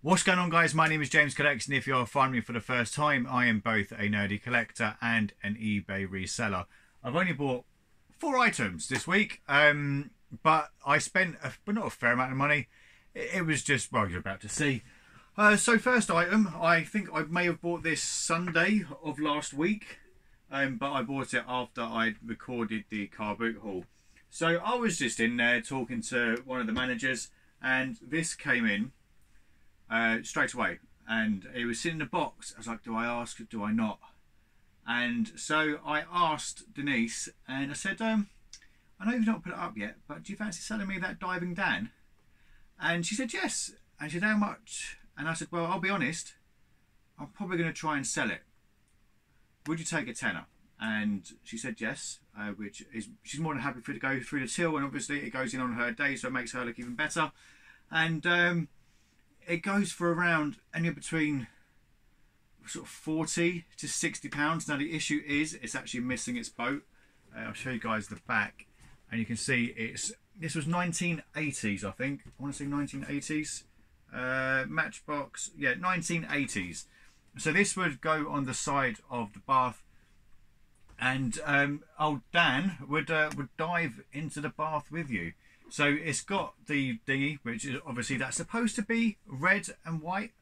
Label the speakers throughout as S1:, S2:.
S1: What's going on, guys? My name is James Collects, and if you're finding me for the first time, I am both a nerdy collector and an eBay reseller. I've only bought 4 items this week, but I spent not a fair amount of money. It was just, well, you're about to see. So first item, I think I may have bought this Sunday of last week, but I bought it after I recorded the car boot haul. So I was just in there talking to one of the managers, and this came in straight away, and it was sitting in a box. I was like, do I ask, do I not? And so I asked Denise, and I said, I know you've not put it up yet, but do you fancy selling me that Diving Dan? And she said yes. And she said, how much? And I said, well, I'll be honest, I'm probably going to try and sell it. Would you take a tenner? And she said yes, which is, she's more than happy for it to go through the till, and obviously it goes in on her day, so it makes her look even better. And it goes for around anywhere between sort of 40 to 60 pounds. Now the issue is it's actually missing its boat. I'll show you guys the back, and you can see this was 1980s, I think. I want to say 1980s. Matchbox, yeah, 1980s. So this would go on the side of the bath, and old Dan would dive into the bath with you. So it's got the dinghy, which is obviously that's supposed to be red and white.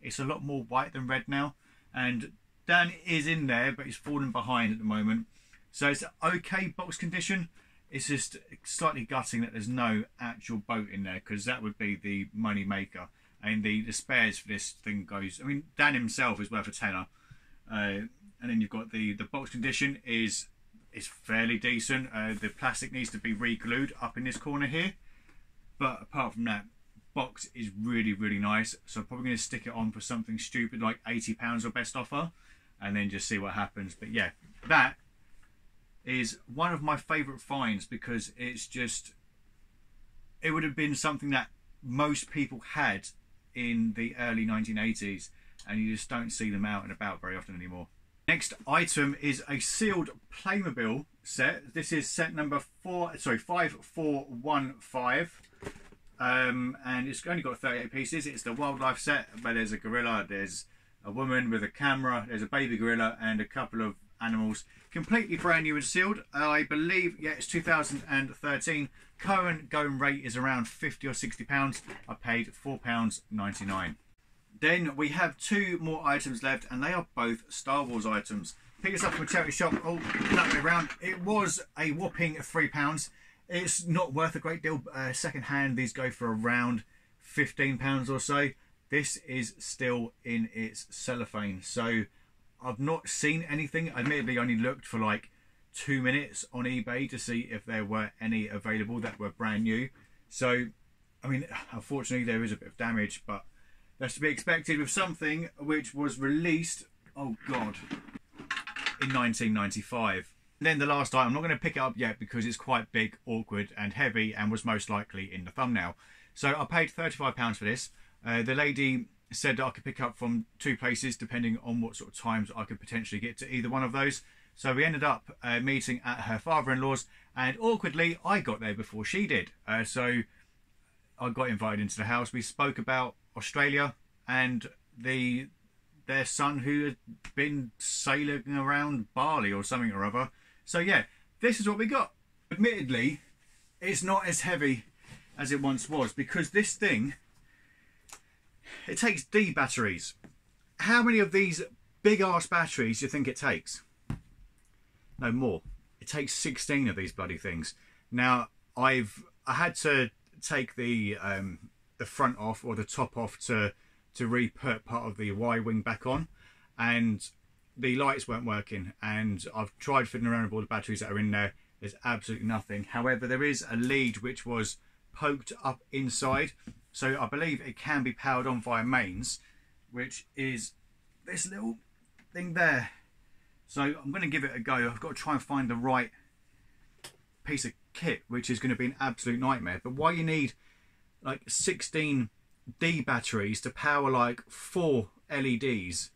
S1: It's a lot more white than red now, and Dan is in there, but he's falling behind at the moment. So it's okay box condition. It's just slightly gutting that there's no actual boat in there, because that would be the money maker. And the spares for this thing goes, I mean, Dan himself is worth a tenner. And then you've got the box condition is fairly decent. The plastic needs to be re-glued up in this corner here, but apart from that, box is really, really nice. So I'm probably going to stick it on for something stupid like £80 or best offer, and then just see what happens. But yeah, that is one of my favourite finds, because it's just, it would have been something that most people had in the early 1980s, and you just don't see them out and about very often anymore. Next item is a sealed Playmobil set. This is set number 5415, and it's only got 38 pieces. It's the wildlife set, but there's a gorilla, there's a woman with a camera, there's a baby gorilla, and a couple of animals. Completely brand new and sealed. I believe, yeah, it's 2013. Current going rate is around 50 or 60 pounds. I paid £4.99. Then we have 2 more items left, and they are both Star Wars items. Picked this up from a charity shop. Oh, that way around. It was a whopping £3. It's not worth a great deal. Second hand, these go for around £15 or so. This is still in its cellophane, so I've not seen anything. I admittedly only looked for like 2 minutes on eBay to see if there were any available that were brand new. So, I mean, unfortunately there is a bit of damage, but that's to be expected with something which was released, oh god, in 1995. And then the last item, I'm not going to pick it up yet because it's quite big, awkward and heavy, and was most likely in the thumbnail. So I paid £35 for this. The lady said that I could pick up from 2 places depending on what sort of times I could potentially get to either one of those. So we ended up meeting at her father-in-law's, and awkwardly I got there before she did. So I got invited into the house. We spoke about Australia and their son who had been sailing around Bali or something or other. So yeah, this is what we got. Admittedly, it's not as heavy as it once was, because this thing, it takes D batteries. How many of these big ass batteries do you think it takes? No more. It takes 16 of these bloody things. Now I had to take the front off, or the top off, to re-put part of the Y-wing back on, and the lights weren't working, and I've tried fiddling around with all the batteries that are in there. There's absolutely nothing. However, there is a lead which was poked up inside, so I believe it can be powered on via mains, which is this little thing there. So I'm going to give it a go. I've got to try and find the right piece of kit, which is going to be an absolute nightmare. But why you need like 16 D batteries to power like 4 LEDs,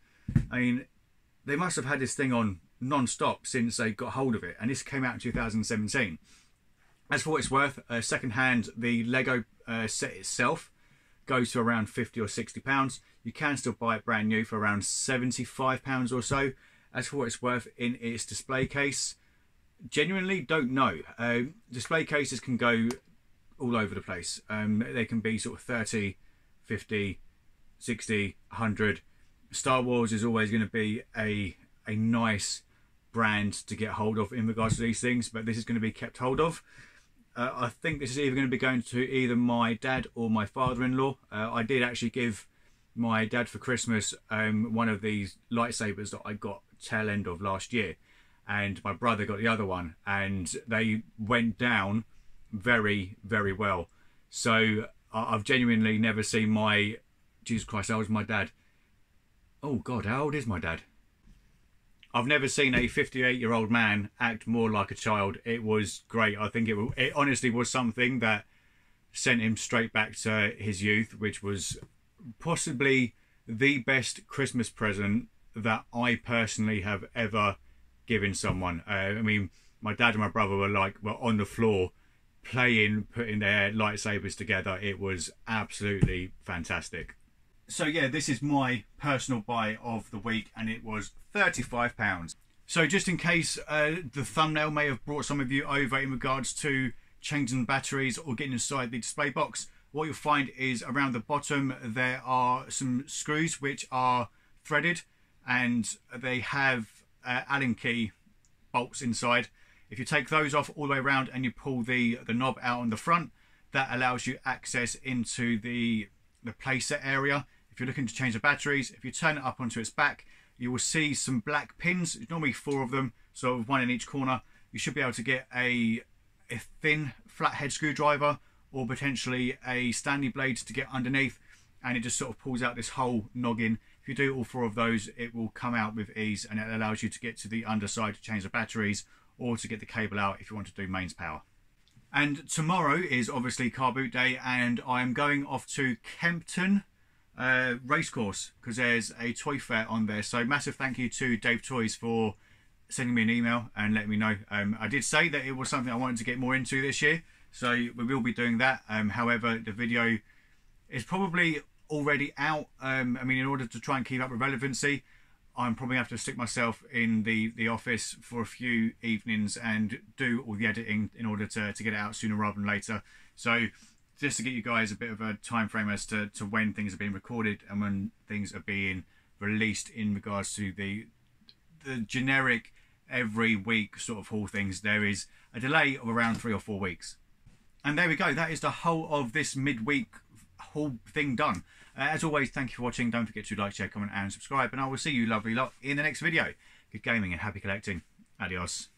S1: I mean, they must have had this thing on non-stop since they got hold of it, and this came out in 2017. As for what it's worth, second hand, the Lego set itself goes to around £50 or £60. You can still buy it brand new for around £75 or so. As for what it's worth in its display case, genuinely don't know. Display cases can go all over the place. They can be sort of 30, 50, 60, 100. Star Wars is always going to be a nice brand to get hold of in regards to these things, but this is going to be kept hold of. I think this is either going to be going to either my dad or my father-in-law. I did actually give my dad for Christmas one of these lightsabers that I got tail end of last year, and my brother got the other one, and they went down very, very well. So I've genuinely never seen my... Jesus Christ, how old is my dad? Oh God, how old is my dad? I've never seen a 58-year-old man act more like a child. It was great. I think it honestly was something that sent him straight back to his youth, which was possibly the best Christmas present that I personally have ever given someone. I mean, my dad and my brother were on the floor playing, putting their lightsabers together. It was absolutely fantastic. So yeah, this is my personal buy of the week, and it was £35. So just in case the thumbnail may have brought some of you over in regards to changing the batteries or getting inside the display box, what you'll find is around the bottom there are some screws which are threaded, and they have Allen key bolts inside. If you take those off all the way around and you pull the knob out on the front, that allows you access into the playset area. If you're looking to change the batteries, if you turn it up onto its back, you will see some black pins, normally 4 of them, so one in each corner. You should be able to get a thin flathead screwdriver or potentially a Stanley blade to get underneath, and it just sort of pulls out this whole noggin. If you do all 4 of those, it will come out with ease, and it allows you to get to the underside to change the batteries or to get the cable out if you want to do mains power. And tomorrow is obviously car boot day, and I'm going off to Kempton Racecourse because there's a toy fair on there. So massive thank you to Dave Toys for sending me an email and letting me know. I did say that it was something I wanted to get more into this year, so we will be doing that. However, the video is probably already out. I mean, in order to try and keep up with relevancy, I'm probably going to have to stick myself in the office for a few evenings and do all the editing in order to get it out sooner rather than later. So just to get you guys a bit of a time frame as to when things are being recorded and when things are being released in regards to the generic every week sort of haul things, there is a delay of around 3 or 4 weeks. And there we go, that is the whole of this midweek haul thing done. As always, thank you for watching. Don't forget to like, share, comment and subscribe, and I will see you lovely lot in the next video. Good gaming and happy collecting. Adios.